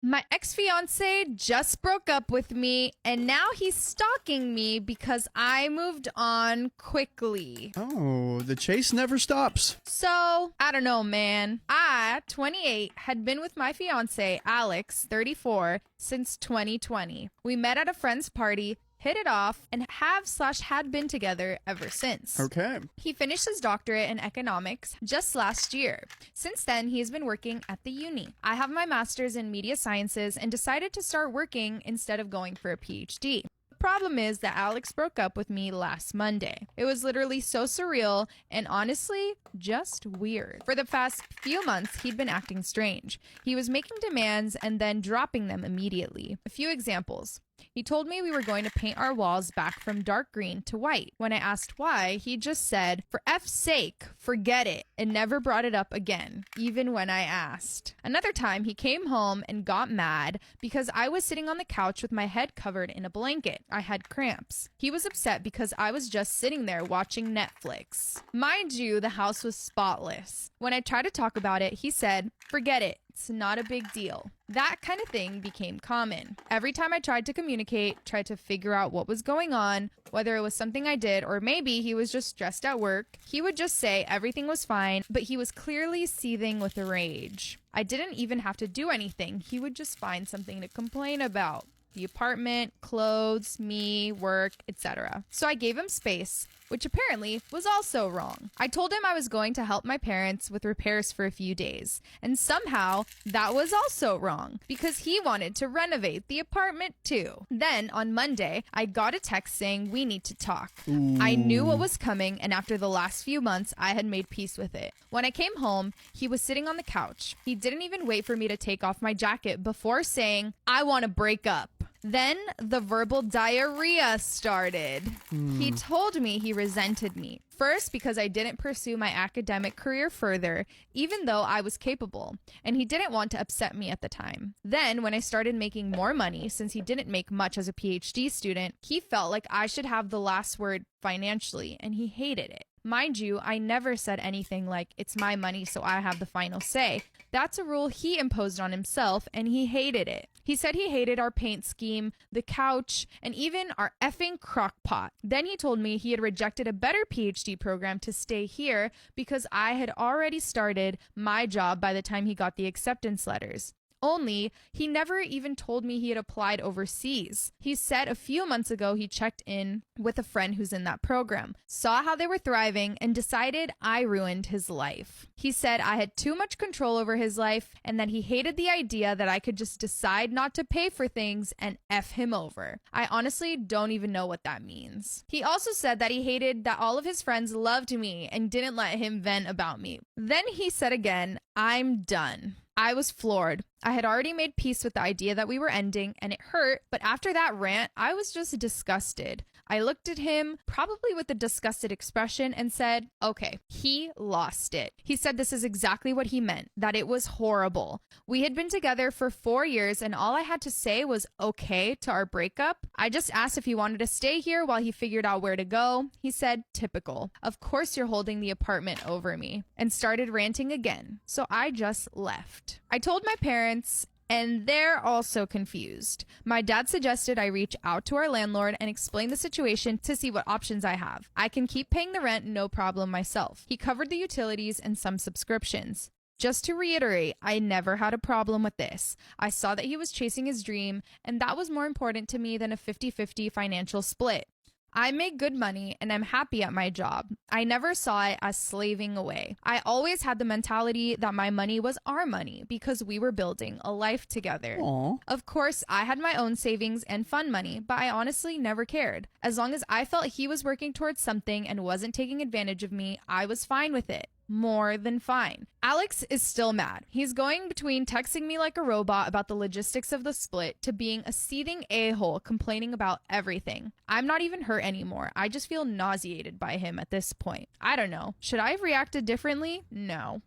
My ex-fiancé just broke up with me, and now he's stalking me because I moved on quickly. Oh, the chase never stops. So, I don't know, man. I, 28, had been with my fiancé, Alex, 34, since 2020. We met at a friend's party, hit it off, and had been together ever since. Okay. He finished his doctorate in economics just last year. Since then, he has been working at the uni. I have my master's in media sciences and decided to start working instead of going for a PhD. The problem is that Alex broke up with me last Monday. It was literally so surreal and honestly just weird. For the past few months, he'd been acting strange. He was making demands and then dropping them immediately. A few examples. He told me we were going to paint our walls back from dark green to white. When I asked why, he just said, "For F's sake, forget it," and never brought it up again, even when I asked. Another time, he came home and got mad because I was sitting on the couch with my head covered in a blanket. I had cramps. He was upset because I was just sitting there watching Netflix. Mind you, the house was spotless. When I tried to talk about it, he said, "Forget it. It's not a big deal." That kind of thing became common. Every time I tried to communicate, tried to figure out what was going on, whether it was something I did or maybe he was just stressed at work, he would just say everything was fine, but he was clearly seething with rage. I didn't even have to do anything. He would just find something to complain about. The apartment, clothes, me, work, etc. So I gave him space, which apparently was also wrong. I told him I was going to help my parents with repairs for a few days, and somehow that was also wrong because he wanted to renovate the apartment too. Then on Monday, I got a text saying we need to talk. Ooh. I knew what was coming, and after the last few months, I had made peace with it. When I came home, he was sitting on the couch. He didn't even wait for me to take off my jacket before saying, "I want to break up." Then the verbal diarrhea started. He told me he resented me. First, because I didn't pursue my academic career further, even though I was capable, and he didn't want to upset me at the time. Then, when I started making more money, since he didn't make much as a PhD student, he felt like I should have the last word financially, and he hated it. Mind you, I never said anything like, "It's my money, so I have the final say." That's a rule he imposed on himself, and he hated it. He said he hated our paint scheme, the couch, and even our effing crock pot. Then he told me he had rejected a better PhD program to stay here because I had already started my job by the time he got the acceptance letters. Only, he never even told me he had applied overseas. He said a few months ago he checked in with a friend who's in that program, saw how they were thriving, and decided I ruined his life. He said I had too much control over his life and that he hated the idea that I could just decide not to pay for things and F him over. I honestly don't even know what that means. He also said that he hated that all of his friends loved me and didn't let him vent about me. Then he said again, "I'm done." I was floored. I had already made peace with the idea that we were ending, and it hurt, but after that rant, I was just disgusted. I looked at him, probably with a disgusted expression, and said, okay, he lost it. He said this is exactly what he meant, that it was horrible. We had been together for 4 years, and all I had to say was okay to our breakup. I just asked if he wanted to stay here while he figured out where to go. He said, typical. Of course you're holding the apartment over me, and started ranting again. So I just left. I told my parents, and they're also confused. My dad suggested I reach out to our landlord and explain the situation to see what options I have. I can keep paying the rent, no problem myself. He covered the utilities and some subscriptions. Just to reiterate, I never had a problem with this. I saw that he was chasing his dream, and that was more important to me than a 50-50 financial split. I make good money and I'm happy at my job. I never saw it as slaving away. I always had the mentality that my money was our money because we were building a life together. Aww. Of course, I had my own savings and fun money, but I honestly never cared. As long as I felt he was working towards something and wasn't taking advantage of me, I was fine with it. More than fine. Alex is still mad. He's going between texting me like a robot about the logistics of the split to being a seething a-hole complaining about everything. I'm not even hurt anymore. I just feel nauseated by him at this point. I don't know. Should I have reacted differently? No.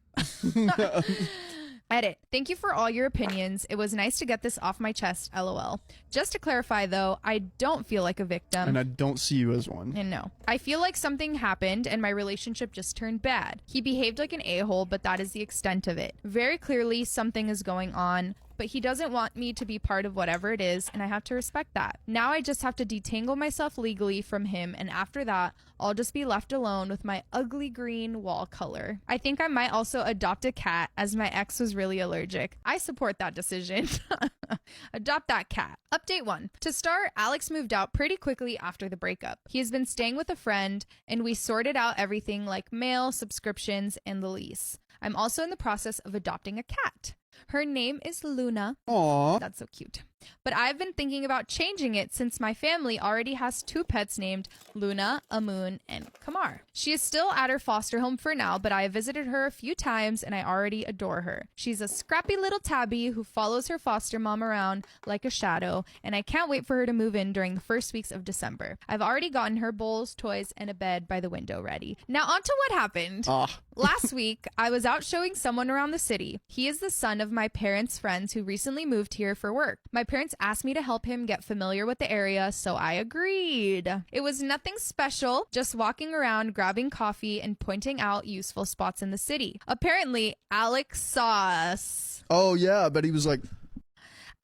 Edit. Thank you for all your opinions. It was nice to get this off my chest, LOL. Just to clarify though, I don't feel like a victim. And I don't see you as one. And no. I feel like something happened and my relationship just turned bad. He behaved like an a-hole, but that is the extent of it. Very clearly something is going on, but he doesn't want me to be part of whatever it is, and I have to respect that. Now I just have to detangle myself legally from him, and after that, I'll just be left alone with my ugly green wall color. I think I might also adopt a cat, as my ex was really allergic. I support that decision. Adopt that cat. Update 1. To start, Alex moved out pretty quickly after the breakup. He has been staying with a friend, and we sorted out everything like mail, subscriptions, and the lease. I'm also in the process of adopting a cat. Her name is Luna. Aww. That's so cute. But I've been thinking about changing it since my family already has 2 pets named Luna, Amun, and Kamar. She is still at her foster home for now, but I have visited her a few times and I already adore her. She's a scrappy little tabby who follows her foster mom around like a shadow, and I can't wait for her to move in during the first weeks of December. I've already gotten her bowls, toys, and a bed by the window ready. Now on to what happened. Last week, I was out showing someone around the city. He is the son of my parents' friends who recently moved here for work. My parents asked me to help him get familiar with the area, so I agreed. It was nothing special, just walking around, grabbing coffee, and pointing out useful spots in the city. Apparently, Alex saw us. Oh, yeah, but he was like...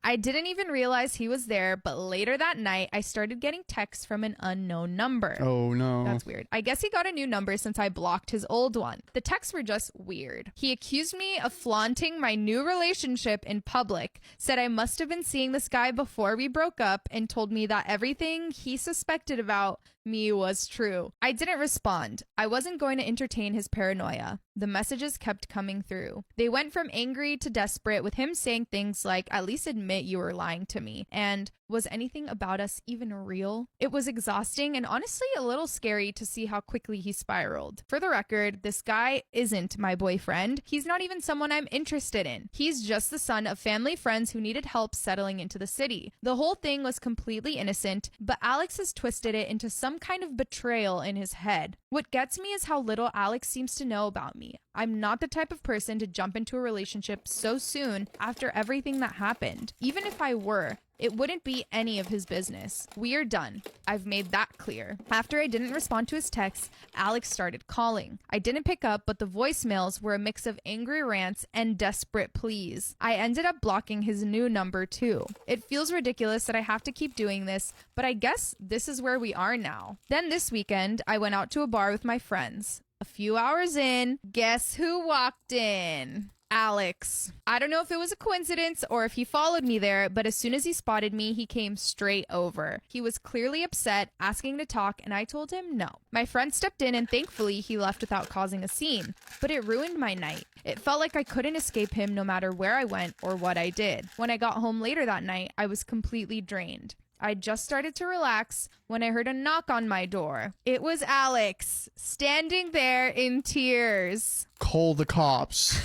I didn't even realize he was there, but later that night, I started getting texts from an unknown number. Oh, no. That's weird. I guess he got a new number since I blocked his old one. The texts were just weird. He accused me of flaunting my new relationship in public, said I must have been seeing this guy before we broke up, and told me that everything he suspected about me was true. I didn't respond. I wasn't going to entertain his paranoia. The messages kept coming through. They went from angry to desperate, with him saying things like, "At least admit you were lying to me," and "Was anything about us even real?" It was exhausting and honestly a little scary to see how quickly he spiraled. For the record, this guy isn't my boyfriend. He's not even someone I'm interested in. He's just the son of family friends who needed help settling into the city. The whole thing was completely innocent, but Alex has twisted it into some kind of betrayal in his head. What gets me is how little Alex seems to know about me. I'm not the type of person to jump into a relationship so soon after everything that happened. Even if I were, it wouldn't be any of his business. We are done. I've made that clear. After I didn't respond to his texts, Alex started calling. I didn't pick up, but the voicemails were a mix of angry rants and desperate pleas. I ended up blocking his new number too. It feels ridiculous that I have to keep doing this, but I guess this is where we are now. Then this weekend, I went out to a bar with my friends. A few hours in, guess who walked in? Alex. I don't know if it was a coincidence or if he followed me there, but as soon as he spotted me, he came straight over. He was clearly upset, asking to talk, and I told him no. My friend stepped in and thankfully he left without causing a scene, but it ruined my night. It felt like I couldn't escape him no matter where I went or what I did. When I got home later that night, I was completely drained. I just started to relax when I heard a knock on my door. It was Alex, standing there in tears. Call the cops.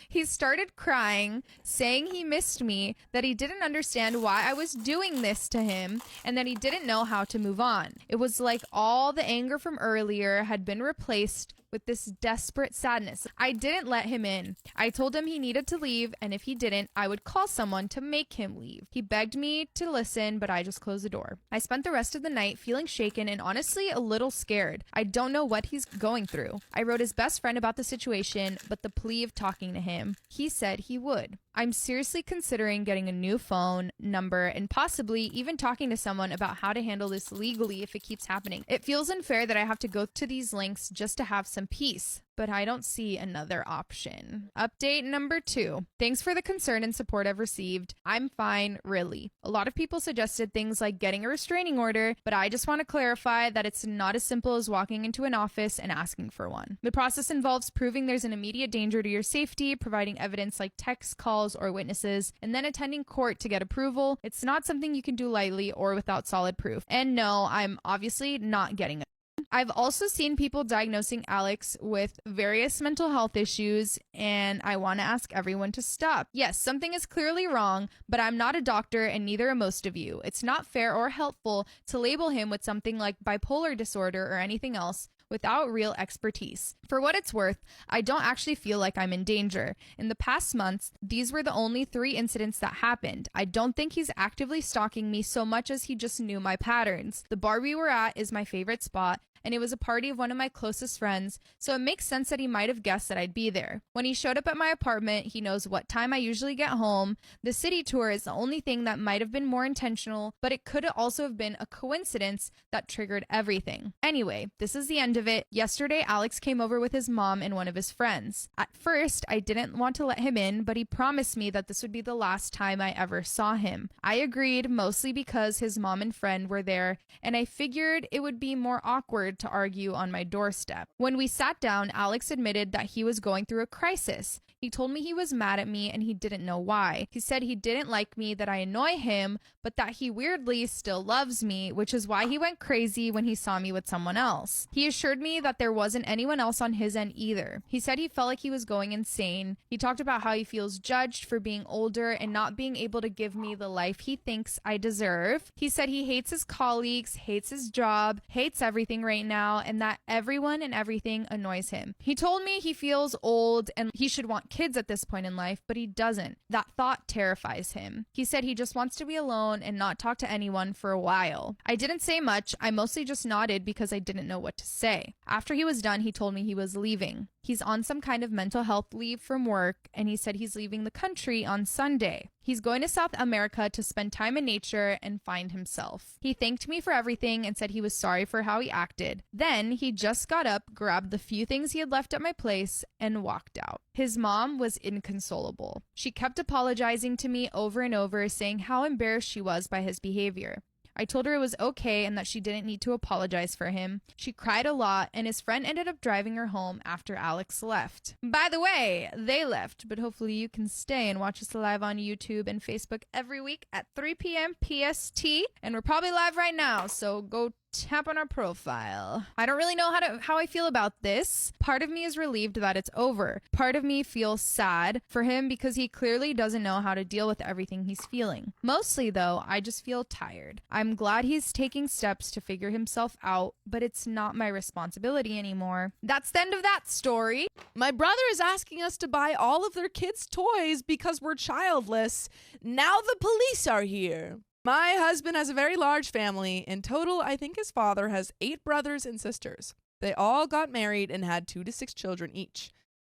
He started crying, saying he missed me, that he didn't understand why I was doing this to him, and that he didn't know how to move on. It was like all the anger from earlier had been replaced with this desperate sadness. I didn't let him in. I told him he needed to leave, and if he didn't, I would call someone to make him leave. He begged me to listen, but I just closed the door. I spent the rest of the night feeling shaken and honestly a little scared. I don't know what he's going through. I wrote his best friend about the situation, but the plea of talking to him, he said he would. I'm seriously considering getting a new phone number and possibly even talking to someone about how to handle this legally if it keeps happening. It feels unfair that I have to go to these lengths just to have some peace, but I don't see another option. Update number 2. Thanks for the concern and support I've received. I'm fine, really. A lot of people suggested things like getting a restraining order, but I just want to clarify that it's not as simple as walking into an office and asking for one. The process involves proving there's an immediate danger to your safety, providing evidence like text calls or witnesses, and then attending court to get approval. It's not something you can do lightly or without solid proof. And no, I'm obviously not getting it. I've also seen people diagnosing Alex with various mental health issues, and I want to ask everyone to stop. Yes, something is clearly wrong, but I'm not a doctor and neither are most of you. It's not fair or helpful to label him with something like bipolar disorder or anything else without real expertise. For what it's worth, I don't actually feel like I'm in danger. In the past months, these were the only 3 incidents that happened. I don't think he's actively stalking me so much as he just knew my patterns. The bar we were at is my favorite spot, and it was a party of one of my closest friends, so it makes sense that he might have guessed that I'd be there. When he showed up at my apartment, he knows what time I usually get home. The city tour is the only thing that might have been more intentional, but it could also have been a coincidence that triggered everything. Anyway, this is the end of it. Yesterday, Alex came over with his mom and one of his friends. At first, I didn't want to let him in, but he promised me that this would be the last time I ever saw him. I agreed, mostly because his mom and friend were there, and I figured it would be more awkward to argue on my doorstep. When we sat down, Alex admitted that he was going through a crisis. He told me he was mad at me and he didn't know why. He said he didn't like me, that I annoy him, but that he weirdly still loves me, which is why he went crazy when he saw me with someone else. He assured me that there wasn't anyone else on his end either. He said he felt like he was going insane. He talked about how he feels judged for being older and not being able to give me the life he thinks I deserve. He said he hates his colleagues, hates his job, hates everything right now, and that everyone and everything annoys him. He told me he feels old and he should want kids at this point in life, but he doesn't. That thought terrifies him. He said he just wants to be alone and not talk to anyone for a while. I didn't say much. I mostly just nodded because I didn't know what to say. After he was done, he told me he was leaving. He's on some kind of mental health leave from work, and he said he's leaving the country on Sunday. He's going to South America to spend time in nature and find himself. He thanked me for everything and said he was sorry for how he acted. Then he just got up, grabbed the few things he had left at my place, and walked out. His mom was inconsolable. She kept apologizing to me over and over, saying how embarrassed she was by his behavior. I told her it was okay and that she didn't need to apologize for him. She cried a lot, and his friend ended up driving her home after Alex left. By the way, they left, but hopefully you can stay and watch us live on YouTube and Facebook every week at 3 p.m. PST, and we're probably live right now, so go tap on our profile. I don't really know how I feel about this. Part of me is relieved that it's over. Part of me feels sad for him because he clearly doesn't know how to deal with everything he's feeling. Mostly though, I just feel tired. I'm glad he's taking steps to figure himself out, but it's not my responsibility anymore. That's the end of that story. My brother is asking us to buy all of their kids' toys because we're childless. Now the police are here. My husband has a very large family. In total, I think his father has 8 brothers and sisters. They all got married and had 2 to 6 children each.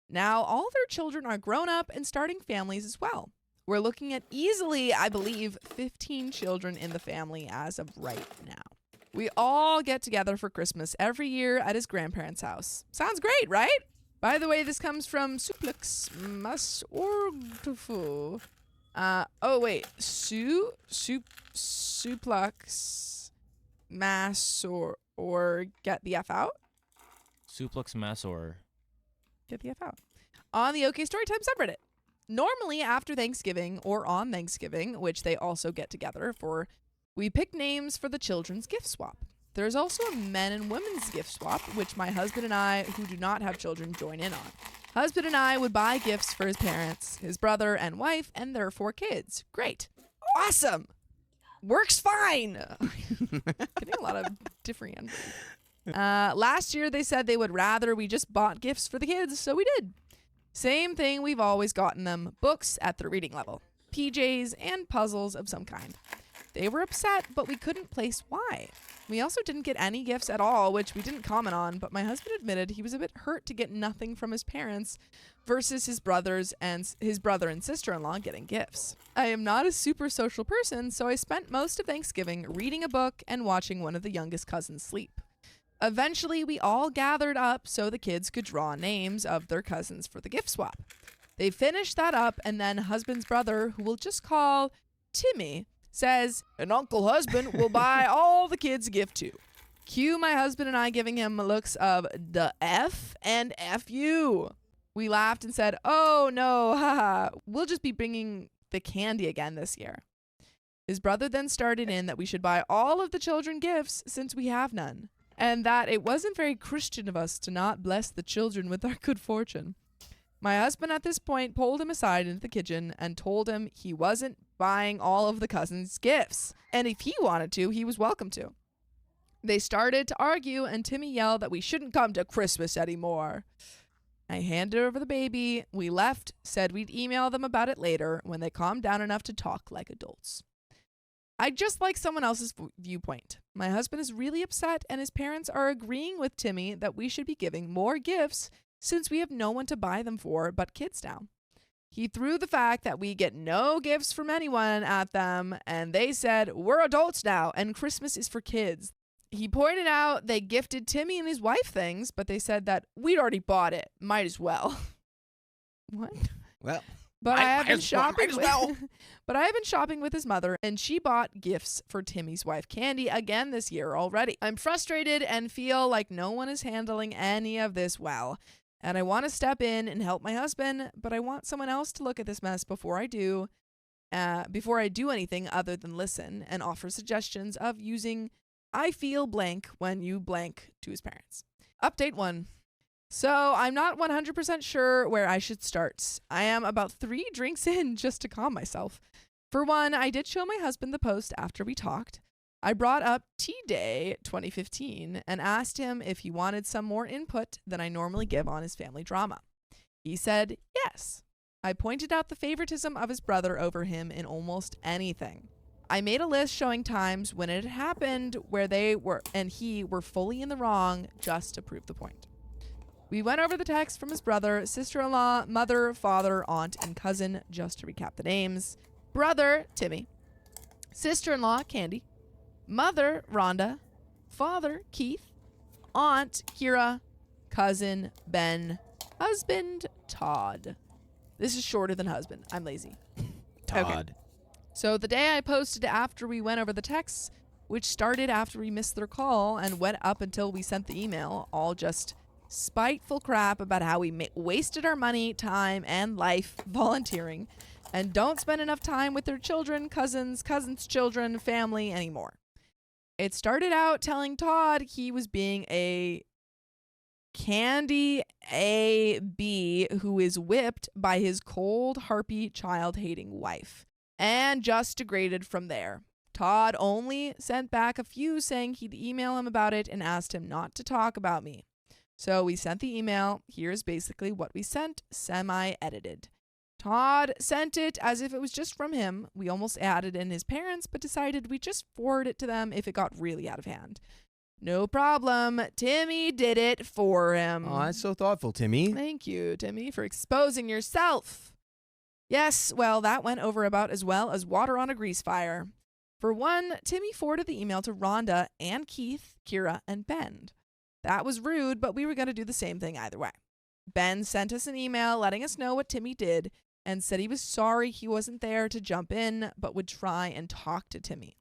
Now all their children are grown up and starting families as well. We're looking at easily, I believe, 15 children in the family as of right now. We all get together for Christmas every year at his grandparents' house. Sounds great, right? By the way, this comes from Suplex Masorgtofu. Suplex Mass or get the F out? Suplex Massor. Get the F out. On the OK Storytime subreddit. Normally after Thanksgiving or on Thanksgiving, which they also get together for, we pick names for the children's gift swap. There's also a men and women's gift swap, which my husband and I, who do not have children, join in on. Husband and I would buy gifts for his parents, his brother and wife, and their 4 kids. Great. Awesome. Works fine. Getting a lot of different. Last year they said they would rather we just bought gifts for the kids, so we did. Same thing we've always gotten them, books at the reading level, PJs, and puzzles of some kind. They were upset, but we couldn't place why. We also didn't get any gifts at all, which we didn't comment on, but my husband admitted he was a bit hurt to get nothing from his parents versus his brother and sister-in-law getting gifts. I am not a super social person, so I spent most of Thanksgiving reading a book and watching one of the youngest cousins sleep. Eventually, we all gathered up so the kids could draw names of their cousins for the gift swap. They finished that up, and then husband's brother, who we'll just call Timmy, says, an uncle husband will buy all the kids a gift too. Cue my husband and I giving him looks of the F and F you. We laughed and said, oh no, haha, we'll just be bringing the candy again this year. His brother then started in that we should buy all of the children gifts since we have none, and that it wasn't very Christian of us to not bless the children with our good fortune. My husband at this point pulled him aside into the kitchen and told him he wasn't buying all of the cousins' gifts, and if he wanted to, he was welcome to. They started to argue, and Timmy yelled that we shouldn't come to Christmas anymore. I handed over the baby, we left, said we'd email them about it later when they calmed down enough to talk like adults. I'd just like someone else's viewpoint. My husband is really upset and his parents are agreeing with Timmy that we should be giving more gifts since we have no one to buy them for but kids now. He threw the fact that we get no gifts from anyone at them, and they said, we're adults now, and Christmas is for kids. He pointed out they gifted Timmy and his wife things, but they said that we'd already bought it. Might as well. What? Well, But I have been might shopping as with, well. but I have been shopping with his mother, and she bought gifts for Timmy's wife, Candy, again this year already. I'm frustrated and feel like no one is handling any of this well. And I want to step in and help my husband, but I want someone else to look at this mess before I do anything other than listen and offer suggestions of using I feel blank when you blank to his parents. Update 1. So I'm not 100% sure where I should start. I am about 3 drinks in just to calm myself. For one, I did show my husband the post after we talked. I brought up T-Day 2015 and asked him if he wanted some more input than I normally give on his family drama. He said yes. I pointed out the favoritism of his brother over him in almost anything. I made a list showing times when it had happened where they were and he were fully in the wrong just to prove the point. We went over the text from his brother, sister-in-law, mother, father, aunt, and cousin, just to recap the names. Brother, Timmy. Sister-in-law, Candy. Mother, Rhonda. Father, Keith. Aunt, Kira. Cousin, Ben. Husband, Todd. This is shorter than husband. I'm lazy. Todd. So the day I posted after we went over the texts, which started after we missed their call and went up until we sent the email, all just spiteful crap about how we wasted our money, time, and life volunteering and don't spend enough time with their children, cousins' children, family anymore. It started out telling Todd he was being a Candy A.B. who is whipped by his cold, harpy, child-hating wife, and just degraded from there. Todd only sent back a few saying he'd email him about it and asked him not to talk about me. So we sent the email. Here's basically what we sent, semi-edited. Todd sent it as if it was just from him. We almost added in his parents, but decided we'd just forward it to them if it got really out of hand. No problem. Timmy did it for him. Oh, that's so thoughtful, Timmy. Thank you, Timmy, for exposing yourself. Yes, well, that went over about as well as water on a grease fire. For one, Timmy forwarded the email to Rhonda and Keith, Kira, and Ben. That was rude, but we were going to do the same thing either way. Ben sent us an email letting us know what Timmy did and said he was sorry he wasn't there to jump in, but would try and talk to Timmy.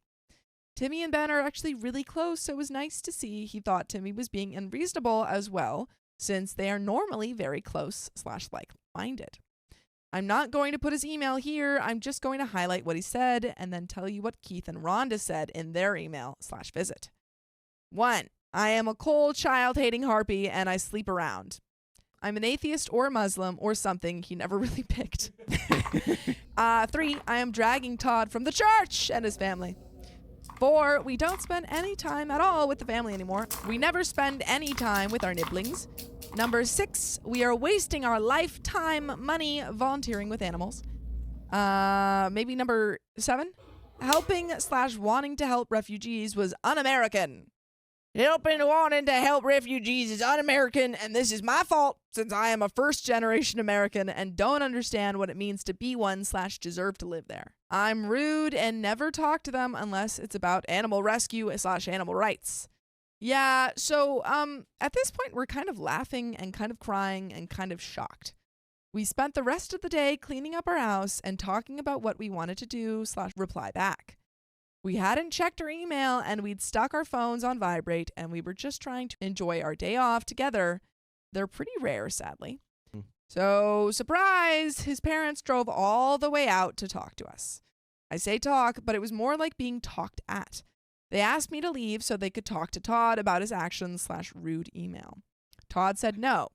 Timmy and Ben are actually really close, so it was nice to see he thought Timmy was being unreasonable as well, since they are normally very close / like-minded. I'm not going to put his email here. I'm just going to highlight what he said and then tell you what Keith and Rhonda said in their email / visit. 1. I am a cold, child-hating harpy, and I sleep around. I'm an atheist or a Muslim or something he never really picked. 3. I am dragging Todd from the church and his family. 4. We don't spend any time at all with the family anymore. We never spend any time with our nibblings. Number 6. We are wasting our lifetime money volunteering with animals. Maybe number 7. Helping / wanting to help refugees was un-American. Helping and wanting to help refugees is un-American, and this is my fault since I am a first-generation American and don't understand what it means to be one / deserve to live there. I'm rude and never talk to them unless it's about animal rescue / animal rights. Yeah, so at this point, we're kind of laughing and kind of crying and kind of shocked. We spent the rest of the day cleaning up our house and talking about what we wanted to do / reply back. We hadn't checked our email and we'd stuck our phones on vibrate and we were just trying to enjoy our day off together. They're pretty rare, sadly. So, surprise! His parents drove all the way out to talk to us. I say talk, but it was more like being talked at. They asked me to leave so they could talk to Todd about his actions / rude email. Todd said no.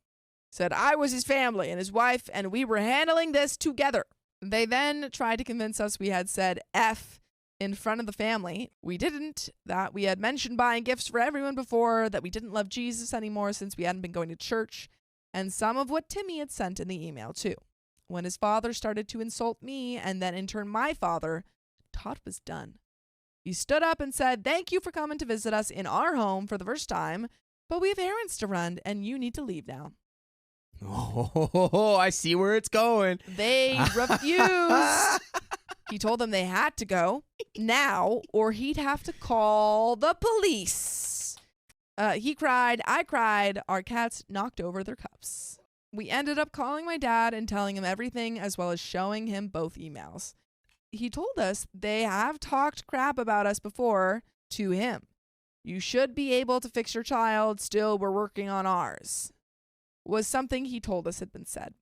Said I was his family and his wife and we were handling this together. They then tried to convince us we had said F in front of the family. We didn't. That we had mentioned buying gifts for everyone before, that we didn't love Jesus anymore since we hadn't been going to church, and some of what Timmy had sent in the email too. When his father started to insult me and then in turn my father, Todd was done. He stood up and said, "Thank you for coming to visit us in our home for the first time, but we have errands to run and you need to leave now." Oh, I see where it's going. They refused. He told them they had to go now or he'd have to call the police. He cried, I cried, our cats knocked over their cups. We ended up calling my dad and telling him everything as well as showing him both emails. He told us they have talked crap about us before to him. "You should be able to fix your child, still we're working on ours," was something he told us had been said.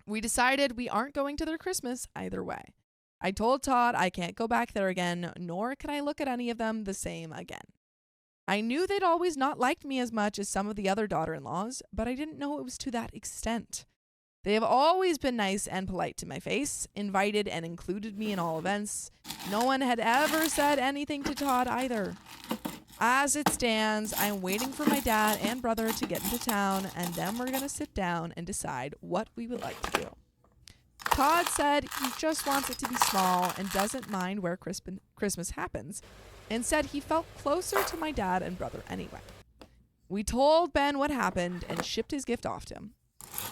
We decided we aren't going to their Christmas either way. I told Todd I can't go back there again, nor can I look at any of them the same again. I knew they'd always not liked me as much as some of the other daughter-in-laws, but I didn't know it was to that extent. They have always been nice and polite to my face, invited and included me in all events. No one had ever said anything to Todd either. As it stands, I'm waiting for my dad and brother to get into town, and then we're going to sit down and decide what we would like to do. Todd said he just wants it to be small and doesn't mind where Christmas happens, and said he felt closer to my dad and brother anyway. We told Ben what happened and shipped his gift off to him.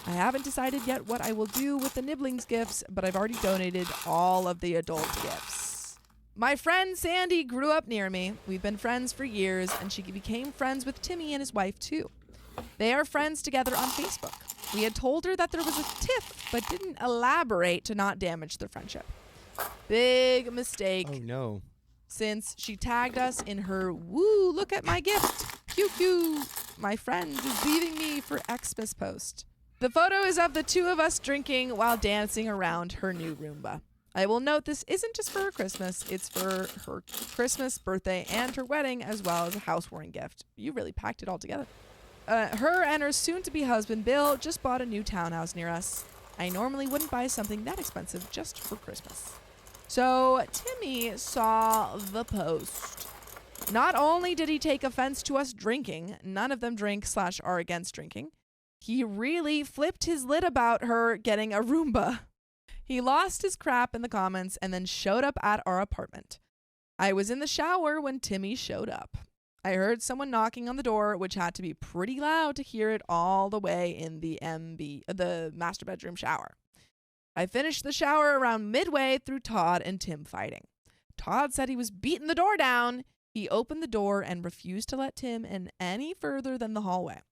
I haven't decided yet what I will do with the Nibblings gifts, but I've already donated all of the adult gifts. My friend Sandy grew up near me. We've been friends for years, and she became friends with Timmy and his wife too. They are friends together on Facebook. We had told her that there was a tiff, but didn't elaborate to not damage their friendship. Big mistake. Oh, no. Since she tagged us in her "woo, look at my gift, pew pew, my friend is leaving me" for Xmas post. The photo is of the two of us drinking while dancing around her new Roomba. I will note this isn't just for her Christmas, it's for her Christmas, birthday, and her wedding, as well as a housewarming gift. You really packed it all together. Her and her soon-to-be husband, Bill, just bought a new townhouse near us. I normally wouldn't buy something that expensive just for Christmas. So Timmy saw the post. Not only did he take offense to us drinking, none of them drink/are against drinking, he really flipped his lid about her getting a Roomba. He lost his crap in the comments and then showed up at our apartment. I was in the shower when Timmy showed up. I heard someone knocking on the door, which had to be pretty loud to hear it all the way in the master bedroom shower. I finished the shower around midway through Todd and Tim fighting. Todd said he was beating the door down. He opened the door and refused to let Tim in any further than the hallway.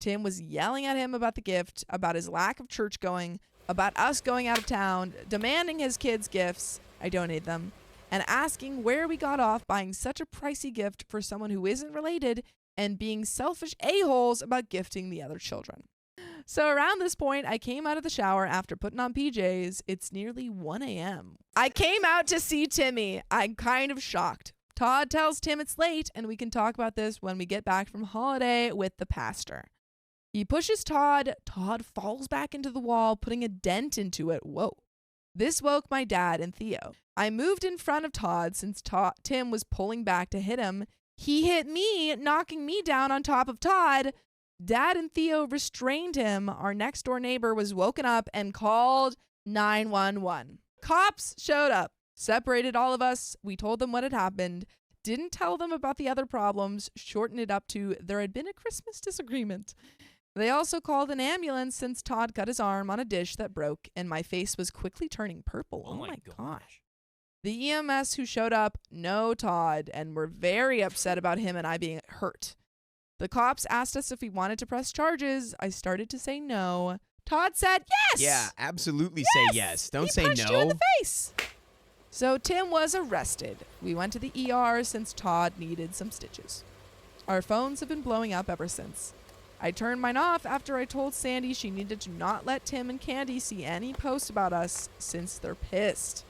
Tim was yelling at him about the gift, about his lack of church going, about us going out of town, demanding his kids' gifts, I donate them, and asking where we got off buying such a pricey gift for someone who isn't related and being selfish a-holes about gifting the other children. So around this point, I came out of the shower after putting on PJs. It's nearly 1 a.m. I came out to see Timmy. I'm kind of shocked. Todd tells Tim it's late and we can talk about this when we get back from holiday with the pastor. He pushes Todd. Todd falls back into the wall, putting a dent into it. Whoa. This woke my dad and Theo. I moved in front of Todd since Tim was pulling back to hit him. He hit me, knocking me down on top of Todd. Dad and Theo restrained him. Our next door neighbor was woken up and called 911. Cops showed up, separated all of us. We told them what had happened, didn't tell them about the other problems, shortened it up to there had been a Christmas disagreement. They also called an ambulance since Todd cut his arm on a dish that broke and my face was quickly turning purple. Oh my gosh. The EMS who showed up know Todd and were very upset about him and I being hurt. The cops asked us if we wanted to press charges. I started to say no. Todd said yes. Yeah, absolutely say yes. Don't say punched no. you in the face. So Tim was arrested. We went to the ER since Todd needed some stitches. Our phones have been blowing up ever since. I turned mine off after I told Sandy she needed to not let Tim and Candy see any posts about us since they're pissed.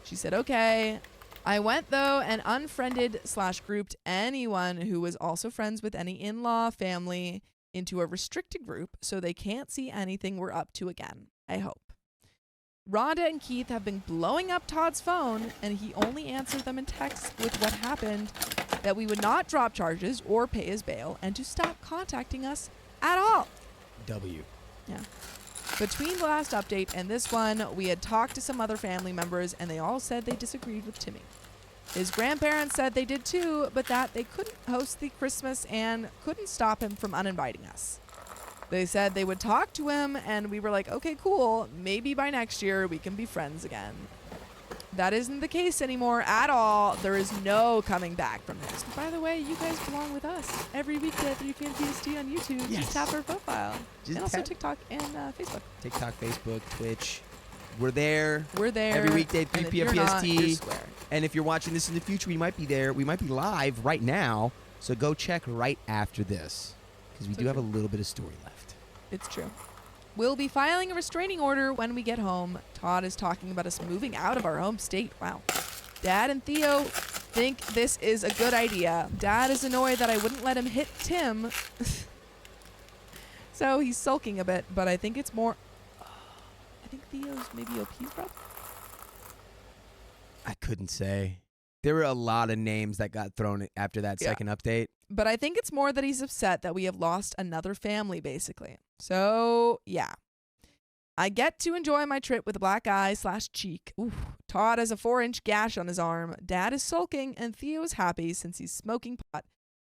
She said okay. I went, though, and unfriended/grouped anyone who was also friends with any in-law family into a restricted group so they can't see anything we're up to again, I hope. Rhonda and Keith have been blowing up Todd's phone, and he only answered them in text with what happened, that we would not drop charges or pay his bail, and to stop contacting us at all. W. Yeah. Between the last update and this one, we had talked to some other family members, and they all said they disagreed with Timmy. His grandparents said they did too, but that they couldn't host the Christmas and couldn't stop him from uninviting us. They said they would talk to him, and we were like, okay, cool. Maybe by next year we can be friends again. That isn't the case anymore at all. There is no coming back from this. By the way, you guys belong with us every weekday at 3 p.m. PST on YouTube. Yes. Just tap our profile. Just and also tap- TikTok and Facebook. TikTok, Facebook, Twitch. We're there. We're there. Every weekday, 3 and if p.m. you're not, PST. you're square. And if you're watching this in the future, we might be there. We might be live right now. So go check right after this, because we So do have a true. little bit of story left. It's true. We'll be filing a restraining order when we get home. Todd is talking about us moving out of our home state. Wow. Dad and Theo think this is a good idea. Dad is annoyed that I wouldn't let him hit Tim. So he's sulking a bit, but I think it's more... I think Theo's maybe OP's brother? I couldn't say. There were a lot of names that got thrown after that Yeah. second update. But I think it's more that he's upset that we have lost another family, basically. So, yeah. I get to enjoy my trip with a black eye / cheek. Ooh. Todd has a 4-inch gash on his arm. Dad is sulking, and Theo is happy since he's smoking pot.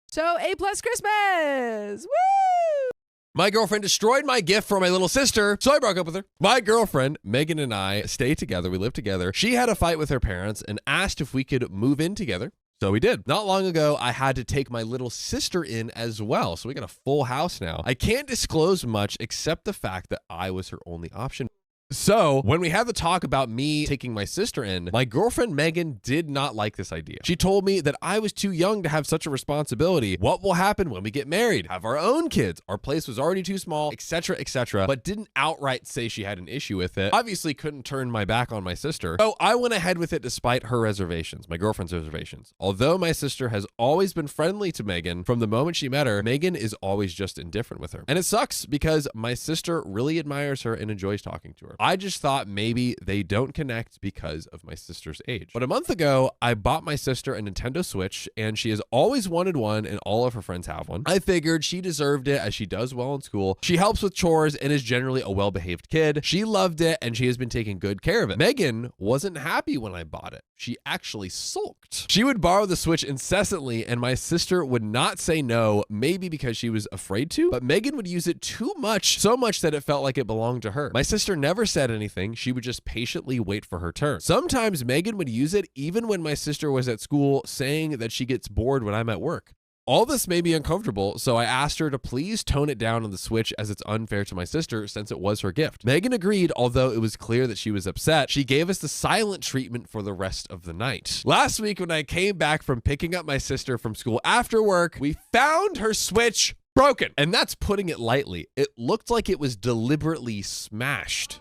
So, A+ Christmas! Woo! My girlfriend destroyed my gift for my little sister, so I broke up with her. My girlfriend, Megan, and I stay together. We live together. She had a fight with her parents and asked if we could move in together. So we did. Not long ago, I had to take my little sister in as well. So we got a full house now. I can't disclose much except the fact that I was her only option. So when we had the talk about me taking my sister in, my girlfriend Megan did not like this idea. She told me that I was too young to have such a responsibility. What will happen when we get married? Have our own kids? Our place was already too small, etc., but didn't outright say she had an issue with it. Obviously couldn't turn my back on my sister. So I went ahead with it despite her reservations, my girlfriend's reservations. Although my sister has always been friendly to Megan from the moment she met her, Megan is always just indifferent with her. And it sucks because my sister really admires her and enjoys talking to her. I just thought maybe they don't connect because of my sister's age. But a month ago, I bought my sister a Nintendo Switch, and she has always wanted one, and all of her friends have one. I figured she deserved it as she does well in school. She helps with chores and is generally a well-behaved kid. She loved it, and she has been taking good care of it. Megan wasn't happy when I bought it. She actually sulked. She would borrow the Switch incessantly, and my sister would not say no, maybe because she was afraid to, but Megan would use it too much, so much that it felt like it belonged to her. My sister never said anything. She would just patiently wait for her turn. Sometimes Megan would use it even when my sister was at school, saying that she gets bored when I'm at work. All this made me uncomfortable, so I asked her to please tone it down on the Switch as it's unfair to my sister since it was her gift. Megan agreed, although it was clear that she was upset. She gave us the silent treatment for the rest of the night. Last week when I came back from picking up my sister from school after work, we found her Switch broken. And that's putting it lightly. It looked like it was deliberately smashed.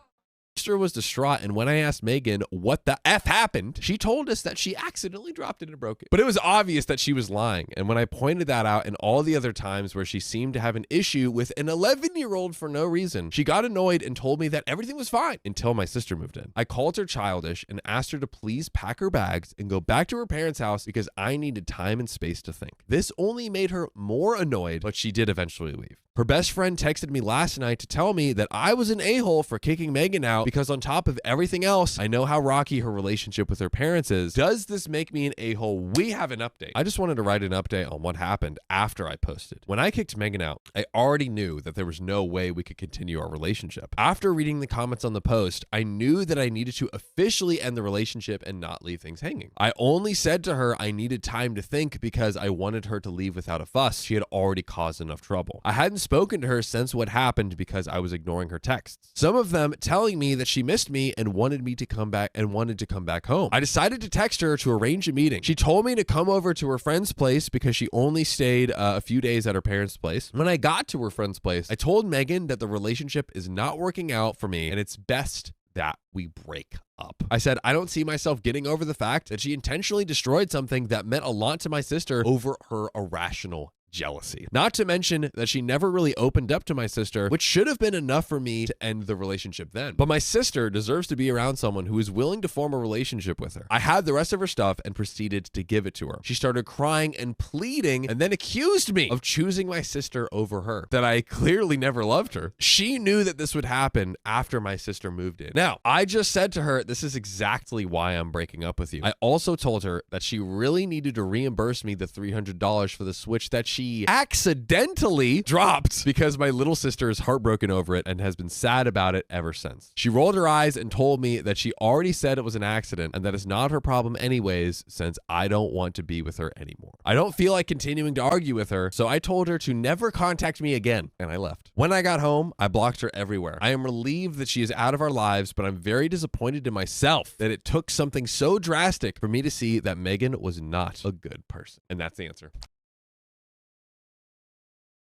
Sister was distraught, and when I asked Megan what the F happened, she told us that she accidentally dropped it and broke it. But it was obvious that she was lying, and when I pointed that out and all the other times where she seemed to have an issue with an 11-year-old for no reason, she got annoyed and told me that everything was fine until my sister moved in. I called her childish and asked her to please pack her bags and go back to her parents' house because I needed time and space to think. This only made her more annoyed, but she did eventually leave. Her best friend texted me last night to tell me that I was an a-hole for kicking Megan out because on top of everything else, I know how rocky her relationship with her parents is. Does this make me an a-hole? We have an update. I just wanted to write an update on what happened after I posted. When I kicked Megan out, I already knew that there was no way we could continue our relationship. After reading the comments on the post, I knew that I needed to officially end the relationship and not leave things hanging. I only said to her I needed time to think because I wanted her to leave without a fuss. She had already caused enough trouble. I hadn't spoken to her since what happened because I was ignoring her texts. Some of them telling me that she missed me and wanted me to come back and wanted to come back home. I decided to text her to arrange a meeting. She told me to come over to her friend's place because she only stayed a few days at her parents' place. When I got to her friend's place, I told Megan that the relationship is not working out for me and it's best that we break up. I said, I don't see myself getting over the fact that she intentionally destroyed something that meant a lot to my sister over her irrational jealousy. Not to mention that she never really opened up to my sister, which should have been enough for me to end the relationship then. But my sister deserves to be around someone who is willing to form a relationship with her. I had the rest of her stuff and proceeded to give it to her. She started crying and pleading and then accused me of choosing my sister over her, that I clearly never loved her. She knew that this would happen after my sister moved in. Now, I just said to her, this is exactly why I'm breaking up with you. I also told her that she really needed to reimburse me the $300 for the Switch that she accidentally dropped because my little sister is heartbroken over it and has been sad about it ever since. She rolled her eyes and told me that she already said it was an accident and that it's not her problem anyways, since I don't want to be with her anymore. I don't feel like continuing to argue with her, so I told her to never contact me again, and I left. When I got home, I blocked her everywhere. I am relieved that she is out of our lives, but I'm very disappointed in myself that it took something so drastic for me to see that Megan was not a good person. And that's the answer.